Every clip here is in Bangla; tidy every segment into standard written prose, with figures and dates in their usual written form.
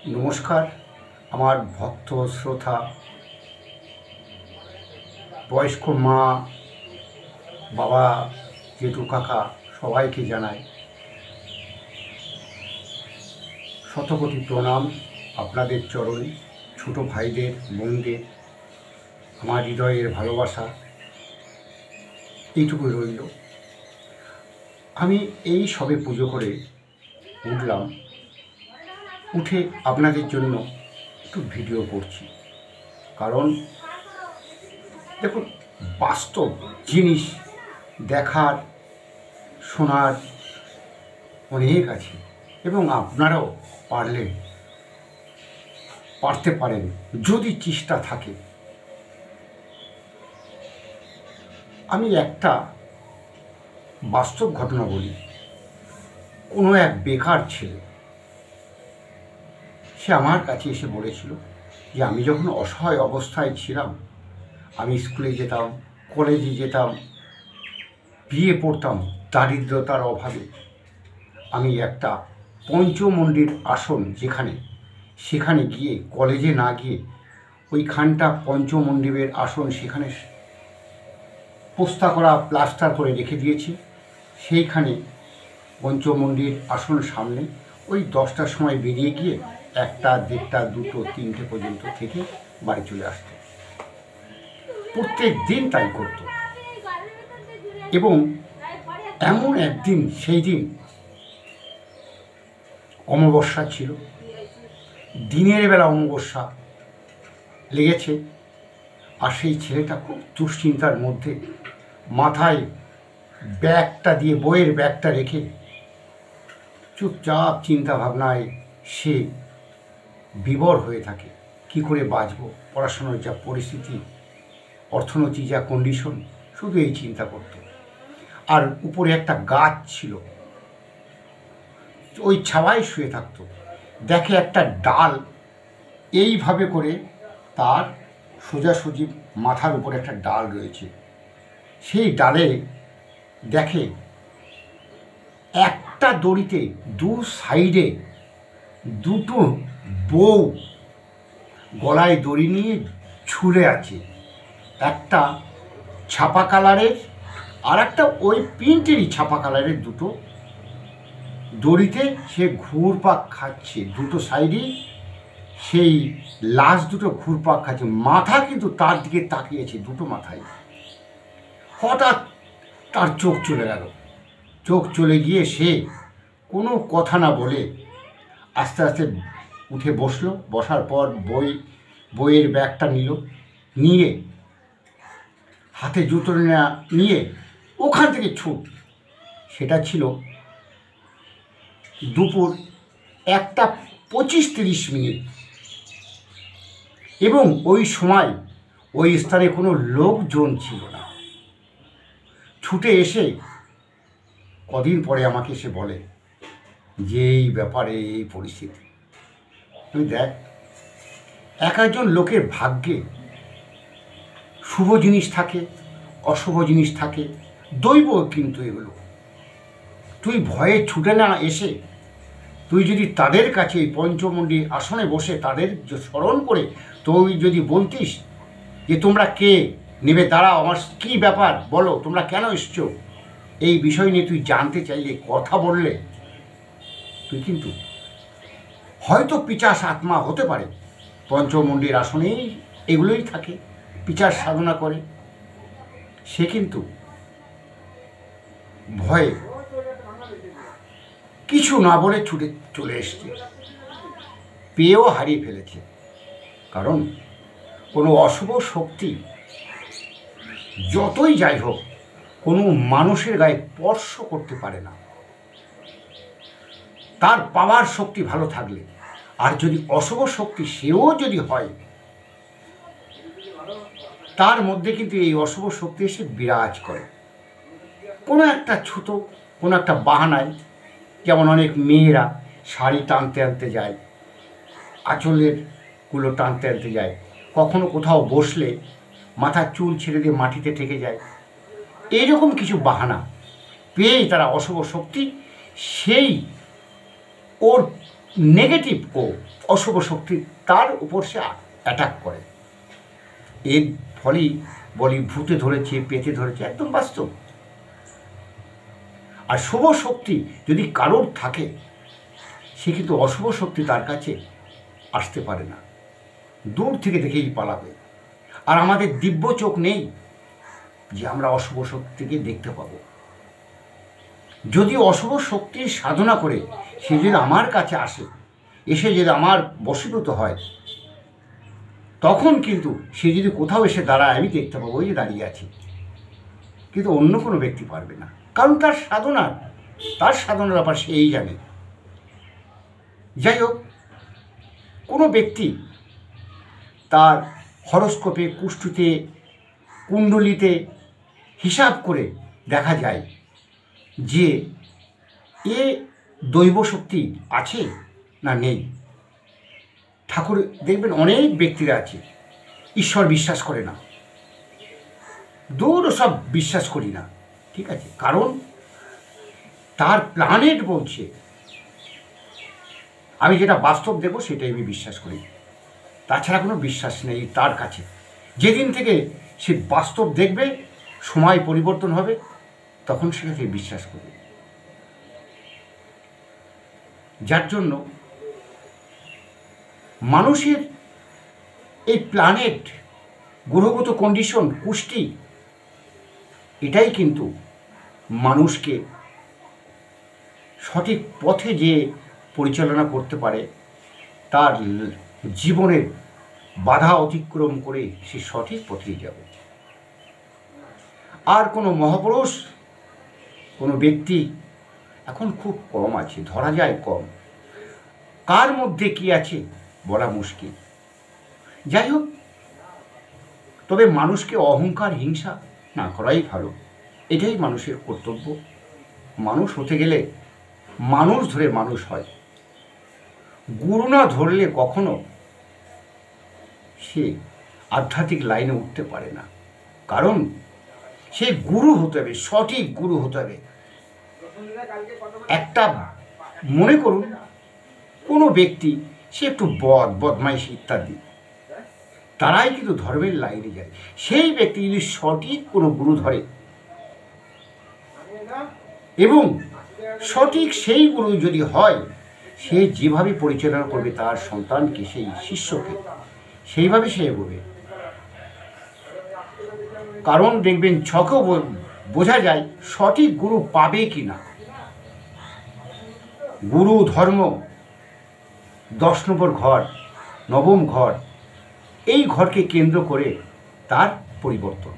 নমস্কার আমার ভক্ত শ্রোতা বয়স্ক মা বাবা জেঠু কাকা সবাইকে জানাই শতকোটি প্রণাম। আপনাদের চরণে ছোট ভাইদের বোনদের আমার হৃদয়ের ভালোবাসা এইটুকুই রইল। আমি এই সবে পুজো করে উঠলাম, উঠে আপনাদের জন্য একটু ভিডিও করছি। কারণ দেখুন, বাস্তব জিনিস দেখার শোনার অনেক আছে এবং আপনারাও পারতে পারেন যদি চেষ্টা থাকে। আমি একটা বাস্তব ঘটনা বলি। কোনো এক বেকার ছেলে সে আমার কাছে এসে বলেছিল যে আমি যখন অসহায় অবস্থায় ছিলাম, আমি স্কুলে যেতাম, কলেজে যেতাম, বিয়ে পড়তাম, দারিদ্রতার অভাবে আমি একটা পঞ্চমন্ডির আসন সেখানে গিয়ে কলেজে না গিয়ে ওইখানটা পঞ্চমন্ডিরের আসন সেখানে পোস্তা করা প্লাস্টার করে রেখে দিয়েছি। সেইখানে পঞ্চমন্ডির আসন সামনে ওই 10টার সময় বেরিয়ে গিয়ে 1টা, 1:30, 2টো, 3টে পর্যন্ত থেকে বাড়ি চলে আসতো। প্রত্যেক দিন তাই করত। এবং এমন একদিন, সেই দিন অমাবস্যা ছিল, দিনের বেলা অমাবস্যা লেগেছে। আর সেই ছেলেটা খুব দুশ্চিন্তার মধ্যে মাথায় ব্যাগটা দিয়ে, বইয়ের ব্যাগটা রেখে চুপচাপ চিন্তা ভাবনায় সে বিভোর হয়ে থাকে। কি করে বাঁচব, পড়াশোনার যা পরিস্থিতি, অর্থনৈতিক যা কন্ডিশন, শুধু এই চিন্তা করত। আর উপরে একটা গাছ ছিল, ওই ছাওয়ায় শুয়ে থাকতো। দেখে একটা ডাল এইভাবে করে তার সোজাসুজি মাথার উপরে একটা ডাল রয়েছে। সেই ডালে দেখে একটা দড়িতে দু সাইডে 2টো বউ গলায় দড়ি নিয়ে ঝুলে আছে। একটা ছাপা কালারের আর একটা ওই প্রিন্টেরই ছাপা কালারের, 2টো দড়িতে সে ঘুরপাক খাচ্ছে। 2টো সাইডেই সেই লাশ 2টো ঘুরপাক খাচ্ছে। মাথা কিন্তু তার দিকে তাকিয়েছে, 2টো মাথায়। হঠাৎ তার চোখ চলে গেল। চোখ চলে গিয়ে সে কোনো কথা না বলে আস্তে আস্তে উঠে বসলো। বসার পর বইয়ের ব্যাগটা নিয়ে হাতে জুতো নিয়ে ওখান থেকে ছুট। সেটা ছিল দুপুর 1:25-30 এবং ওই সময় ওই স্থানে কোনো লোকজন ছিল না। ছুটে এসে কদিন পরে আমাকে এসে বলে যে এই ব্যাপারে এই পরিস্থিতি। তুই দেখ, এক একজন লোকের ভাগ্যে শুভ জিনিস থাকে, অশুভ জিনিস থাকে, দৈব কিন্তু এগুলো। তুই ভয়ে ছুটে না এসে তুই যদি তাদের কাছে পঞ্চমন্ডি আসনে বসে তাদের স্মরণ করে তুই যদি বলতিস যে তোমরা কে, নেবে দাঁড়াও, আমার কী ব্যাপার বলো, তোমরা কেন এসছো, এই বিষয় নিয়ে তুই জানতে চাইলে, কথা বললে, তুই কিন্তু হয়তো পিশাচ আত্মা হতে পারে, পঞ্চমন্ডির আসনেই এগুলোই থাকে, পিশাচ সাধনা করে, সে কিন্তু ভয়ে কিছু না বলে ছুটে চলে এসছে, পেয়েও হারিয়ে ফেলেছে। কারণ কোনো অশুভ শক্তি যতই যাই হোক কোনো মানুষের গায়ে স্পর্শ করতে পারে না, তার পাওয়ার শক্তি ভালো থাকলে। আর যদি অশুভ শক্তি সেও যদি হয়, তার মধ্যে কিন্তু এই অশুভ শক্তি এসে বিরাজ করে। কোনো একটা ছুতো, কোনো একটা বাহানায়, যেমন অনেক মেয়েরা শাড়ি টানতে আনতে যায়, আঁচলের গুলো টানতে আনতে যায়, কখনো কোথাও বসলে মাথার চুল ছেড়ে দিয়ে মাটিতে ঠেকে যায়। এইরকম কিছু বাহানা পেয়েই তারা অশুভ শক্তি সেই ওর নেগেটিভ ও অশুভ শক্তি তার উপর সে অ্যাটাক করে। এর ফলেই বলি ভূতে ধরেছে, পেতে ধরেছে, একদম বাস্তব। আর শুভ শক্তি যদি কারোর থাকে, সে কিন্তু অশুভ শক্তি তার কাছে আসতে পারে না, দূর থেকে দেখেই পালাবে। আর আমাদের দিব্য চোখ নেই যে আমরা অশুভ শক্তিকে দেখতে পাবো। যদি অশুভ শক্তির সাধনা করে সে যদি আমার কাছে আসে, এসে যদি আমার বশীভূত হয়, তখন কিন্তু সে যদি কোথাও এসে দাঁড়ায়, আমি দেখতে পাবো ওই যে দাঁড়িয়ে আছে, কিন্তু অন্য কোনো ব্যক্তি পারবে না, কারণ তার সাধনার ব্যাপার সেই জানে। যাই হোক, কোনো ব্যক্তি তার হরস্কোপে, কুষ্ঠিতে, কুণ্ডলিতে হিসাব করে দেখা যায় যে এ দৈব শক্তি আছে না নেই। ঠাকুর দেখবেন অনেক ব্যক্তিরা আছে ঈশ্বর বিশ্বাস করে না, দূর সব বিশ্বাস করি না, ঠিক আছে, কারণ তার প্ল্যানেট বলছে আমি যেটা বাস্তব দেবো সেটাই আমি বিশ্বাস করি, তাছাড়া কোনো বিশ্বাস নেই তার কাছে। যেদিন থেকে সে বাস্তব দেখবে, সময় পরিবর্তন হবে, তখন সেটাকে বিশ্বাস করবে। যার জন্য মানুষের এই প্ল্যানেট, গ্রহগত কন্ডিশন, কুষ্টি, এটাই কিন্তু মানুষকে সঠিক পথে যে পরিচালনা করতে পারে, তার জীবনের বাধা অতিক্রম করে সে সঠিক পথেই যাবে। আর কোনো মহাপুরুষ, কোনো ব্যক্তি এখন খুব কম আছে, ধরা যায় কম। কার মধ্যে কি আছে বলা মুশকিল। যাই হোক, তবে মানুষকে অহংকার, হিংসা না করাই ভালো, এটাই মানুষের কর্তব্য। মানুষ হতে গেলে মানুষ ধরে মানুষ হয়, গুরু না ধরলে কখনো সে আধ্যাত্মিক লাইনে উঠতে পারে না, কারণ সে গুরু হতে হবে, সঠিক গুরু হতে হবে। একটা মনে করুন কোনো ব্যক্তি, সে একটু বদমাইশি ইত্যাদি, তারাই কিন্তু ধর্মের লাইনে যায়। সেই ব্যক্তি যদি সঠিক কোনো গুরু ধরে এবং সঠিক সেই গুরু যদি হয়, সে যেভাবে পরিচালনা করবে তার সন্তানকে, সেই শিষ্যকে, সেইভাবে সে এগোবে। কারণ দেখবেন ছকেও বোঝা যায় সঠিক গুরু পাবে কি না। গুরু ধর্ম 10 নম্বর ঘর, 9ম ঘর, এই ঘরকে কেন্দ্র করে তার পরিবর্তন।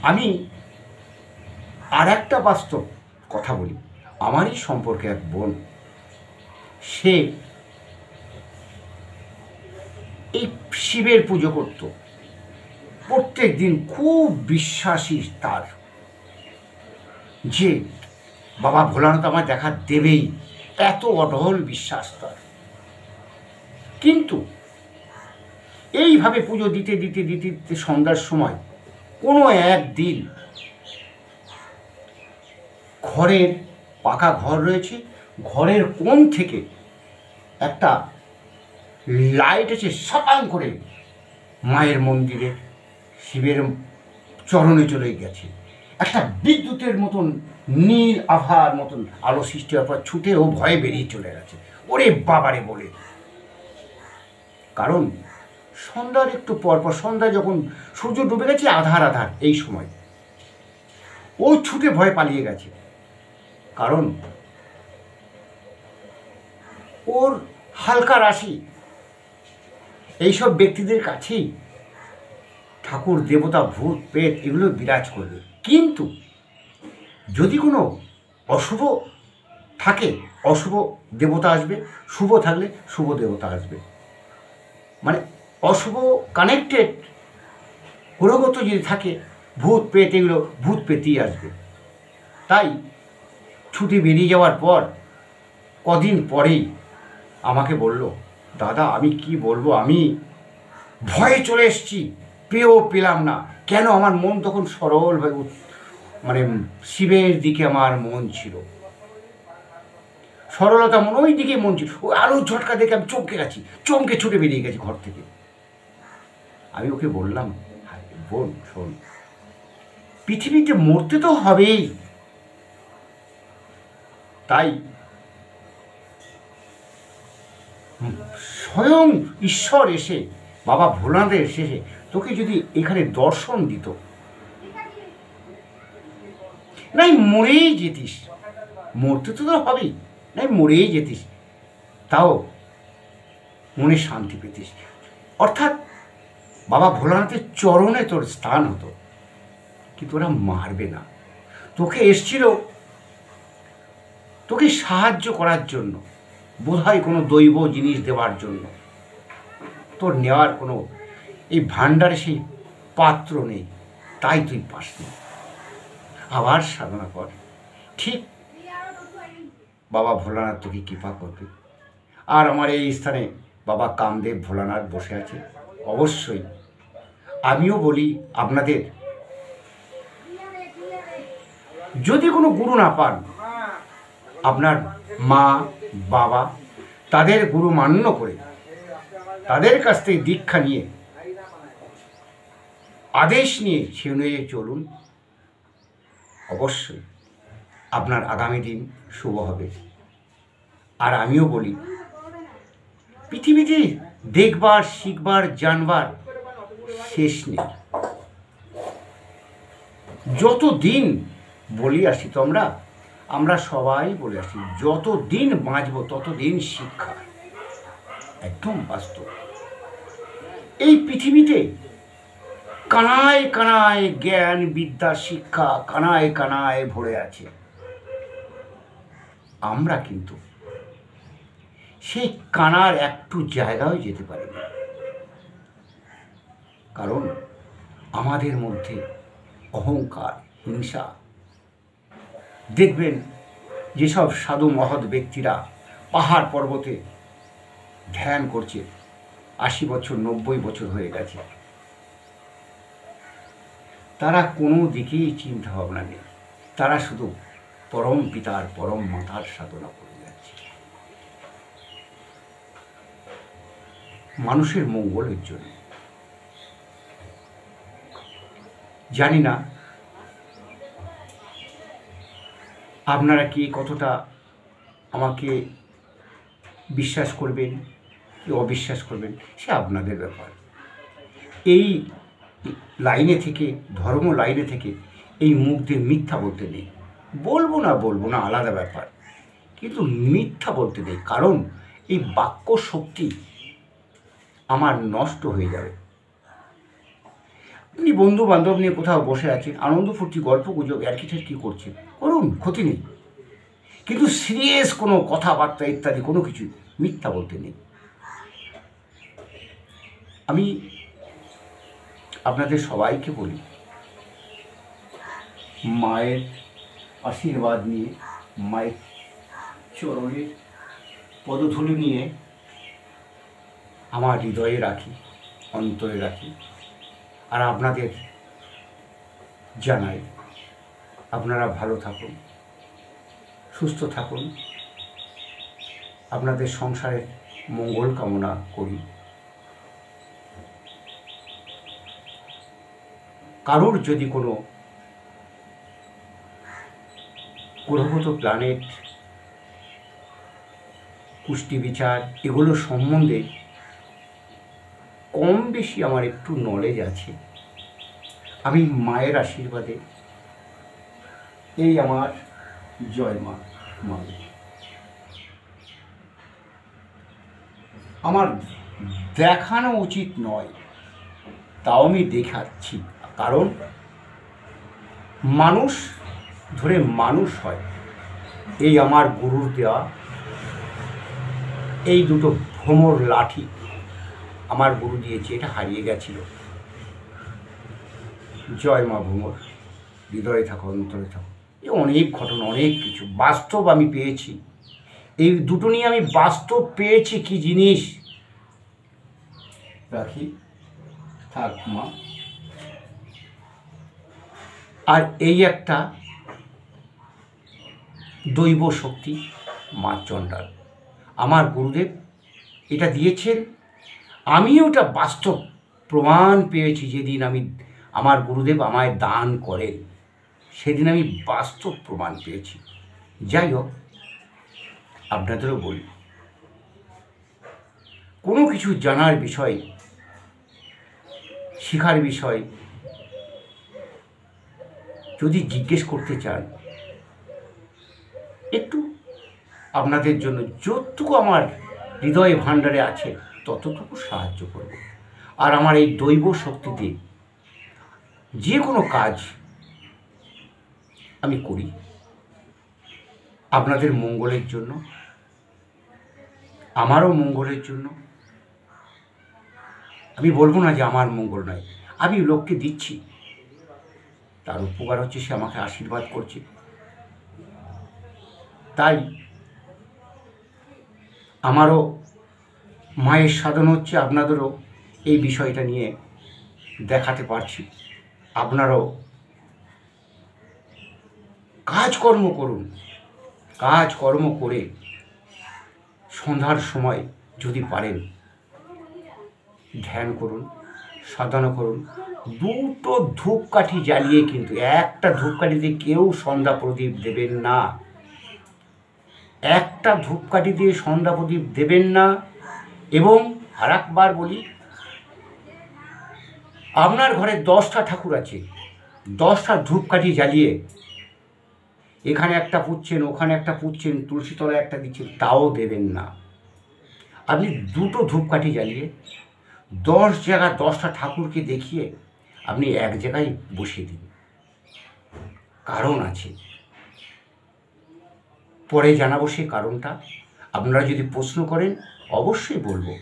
আমি আর একটা বাস্তব কথা বলি। আমারই সম্পর্কে এক বোন, সে এই শিবের পুজো করত প্রত্যেক দিন, খুব বিশ্বাসী তার, যে বাবা ভোলানাথ আমার দেখা দেবেই, এত অঢল বিশ্বাস তার। কিন্তু এইভাবে পুজো দিতে দিতে দিতে দিতে সন্ধ্যার সময় কোনো একদিন ঘরের, পাকা ঘর রয়েছে, ঘরের কোণ থেকে একটা লাইট এসে সাপাং করে মায়ের মন্দিরে, শিবের চরণে চলে গেছে। একটা বিদ্যুতের মতন নীল আভার মতন আলো সৃষ্টি হওয়ার পর ছুটে ও ভয়ে বেরিয়ে চলে গেছে, ওরে বাবারে বলে। কারণ সন্ধ্যার একটু পরপর, সন্ধ্যা যখন সূর্য ডুবে গেছে, আধার আধার, এই সময় ও ছুটে ভয়ে পালিয়ে গেছে। কারণ ওর হালকা রাশি, এইসব ব্যক্তিদের কাছেই ঠাকুর, দেবতা, ভূত, প্রেত এগুলো বিরাজ করবে। কিন্তু যদি কোনো অশুভ থাকে, অশুভ দেবতা আসবে, শুভ থাকলে শুভ দেবতা আসবে। মানে অশুভ কানেক্টেড গ্রহগত যদি থাকে, ভূত প্রেত এগুলো ভূত পেতেই আসবে। তাই ছুটি বেরিয়ে যাওয়ার পর কদিন পরেই আমাকে বলল, দাদা আমি কি বলবো, আমি ভয়ে চলে এসেছি, পেয়েও পেলাম না। কেন? আমার মন তখন সরলভাবে, মানে শিবের দিকে আমার মন ছিল। সরলতা মন ওই দিকে মন ছিল। ওই আলোর ঝটকা দেখে আমি চমকে গেছি, চমকে ছুটে বেরিয়ে গেছি ঘর থেকে। আমি ওকে বললাম, বোন শোন, পৃথিবীতে মরতে তো হবেই, তাই স্বয়ং ঈশ্বর এসে, বাবা ভোলানাথ এসে তোকে যদি এখানে দর্শন দিত, নাই মরেই যেতিস, মরতে তো হবেই, নাই মরেই যেতিস, তাও মনে শান্তি পেতিস। অর্থাৎ বাবা ভোলানাথের চরণে তোর স্থান হতো, কিন্তু ওরা মারবে না। তোকে এসছিল তোকে সাহায্য করার জন্য, বোধহয় কোনো দৈব জিনিস দেওয়ার জন্য। তোর নেওয়ার কোনো এই ভাণ্ডারে সেই পাত্র নেই, তাই তুই পাস না। আবার সাধনা কর, ঠিক বাবা ভোলানাথ তোকে কৃপা করবে। আর আমার এই স্থানে বাবা কামদেব ভোলানাথ বসে আছে। অবশ্যই আমিও বলি আপনাদের, যদি কোনো গুরু না পান, আপনার মা বাবা তাদের গুরু মান্য করে তাদের কাছ থেকে দীক্ষা নিয়ে, আদেশ নিয়ে সে অনুযায়ী চলুন। অবশ্যই আপনার আগামী দিন শুভ হবে। আর আমিও বলি, পৃথিবীতে দেখবার, শিখবার, জানবার শেষ নেই। যত দিন বলি আসি তো আমরা সবাই বলে আসি, যত দিন বাঁচব তত দিন শিক্ষা। একদম বাস্তব। এই পৃথিবীতে কানায় কানায় জ্ঞান, বিদ্যা, শিক্ষা কানায় কানায় ভরে আছে। আমরা কিন্তু সেই কানার একটু জায়গায় যেতে পারি না, কারণ আমাদের মধ্যে অহংকার, হিংসা। দেখবেন যেসব সাধু মহৎ ব্যক্তিরা পাহাড় পর্বতে ধ্যান করছে, 80 বছর 90 বছর হয়ে গেছে, তারা কোনো দিকেই চিন্তা ভাবনা নেই, তারা শুধু পরম পিতার পরম মাতার সাধনা করে যাচ্ছে মানুষের মঙ্গলের জন্য। জানি না আপনারা কি কতটা আমাকে বিশ্বাস করবেন কি অবিশ্বাস করবেন, সে আপনাদের ব্যাপার। এই লাইনে থেকে, ধর্ম লাইনে থেকে এই মুখ দিয়ে মিথ্যা বলতে নেই। বলবো না আলাদা ব্যাপার, কিন্তু মিথ্যা বলতে নেই, কারণ এই বাক্য শক্তি আমার নষ্ট হয়ে যাবে। আপনি বন্ধু বান্ধব নিয়ে কোথাও বসে আছেন, আনন্দ ফুর্তি গল্প গুজব আর কি করছেন, করুন, ক্ষতি নেই, কিন্তু সিরিয়াস কোনো কথাবার্তা ইত্যাদি কোনো কিছু মিথ্যা বলতে নেই। আমি আপনাদের সবাইকে বলি, মায়ের আশীর্বাদ নিয়ে, মায়ের চরণের পদধূলি নিয়ে আমার হৃদয়ে রাখি, অন্তরে রাখি। আর আপনাদের জানাই, আপনারা ভালো থাকুন, সুস্থ থাকুন, আপনাদের সংসারের মঙ্গল কামনা করি। কারোর যদি কোনো গ্রহগত প্ল্যানেট, কুষ্টি বিচার এগুলো সম্বন্ধে কম বেশি আমার একটু নলেজ আছে, আমি মায়ের আশীর্বাদে, এই আমার জয় মা। আমার দেখানো উচিত নয়, তাও আমি দেখাচ্ছি, কারণ মানুষ ধরে মানুষ হয়। এই আমার গুরুর দেওয়া এই দুটো ভ্রমর লাঠি আমার গুরু দিয়েছে, এটা হারিয়ে গেছিল। জয় মা ভ্রমর, হৃদয়ে থাকো, অন্তরে থাকো। এই অনেক ঘটনা, অনেক কিছু বাস্তব আমি পেয়েছি। এই দুটো নিয়ে আমি বাস্তব পেয়েছি কি জিনিস। রাখি, থাক মা। আর এই একটা দৈব শক্তি, মা চণ্ডাল। আমার গুরুদেব এটা দিয়েছেন, আমি ওটা বাস্তব প্রমাণ পেয়েছি। যেদিন আমার গুরুদেব আমায় দান করেন, সেদিন আমি বাস্তব প্রমাণ পেয়েছি। যাই হোক, আপনাদেরও বলি, কোনো কিছু জানার বিষয়, শেখার বিষয় যদি জিজ্ঞেস করতে চান, একটু আপনাদের জন্য যতটুকু আমার হৃদয়ে ভাণ্ডারে আছে ততটুকু সাহায্য করব। আর আমার এই দৈব শক্তিতে যে কোনো কাজ আমি করি আপনাদের মঙ্গলের জন্য, আমারও মঙ্গলের জন্য। আমি বলবো না যে আমার মঙ্গল নয়, আমি লোককে দিচ্ছি, তার উপকার হচ্ছে, সে আমাকে আশীর্বাদ করছে। তাই আমারও মায়ের সাধন হচ্ছে, আপনাদেরও এই বিষয়টা নিয়ে দেখাতে পারছি। আপনারাও কাজকর্ম করুন, কাজকর্ম করে সন্ধ্যার সময় যদি পারেন ধ্যান করুন, সাধনা করুন। দুটো ধূপকাঠি জ্বালিয়ে, কিন্তু একটা ধূপকাঠিতে কেউ সন্ধ্যা প্রদীপ দেবেন না, একটা ধূপকাঠি দিয়ে সন্ধ্যা প্রদীপ দেবেন না। এবং আর একবার বলি, আপনার ঘরে 10টা ঠাকুর আছে, 10টা ধূপকাঠি জ্বালিয়ে এখানে একটা পুচ্ছেন, ওখানে একটা পুচ্ছেন, তুলসী তলায় একটা দিচ্ছেন, তাও দেবেন না। আপনি দুটো ধূপকাঠি জ্বালিয়ে 10 জায়গা 10টা ঠাকুরকে দেখিয়ে আপনি এক জায়গায় বসিয়ে দিন। কারণ আছে, পরে জানাবো সেই কারণটা। আপনারা যদি প্রশ্ন করেন অবশ্যই বলবো।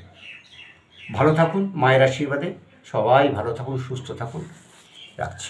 ভালো থাকুন, মায়ের আশীর্বাদে সবাই ভালো থাকুন, সুস্থ থাকুন। রাখছি।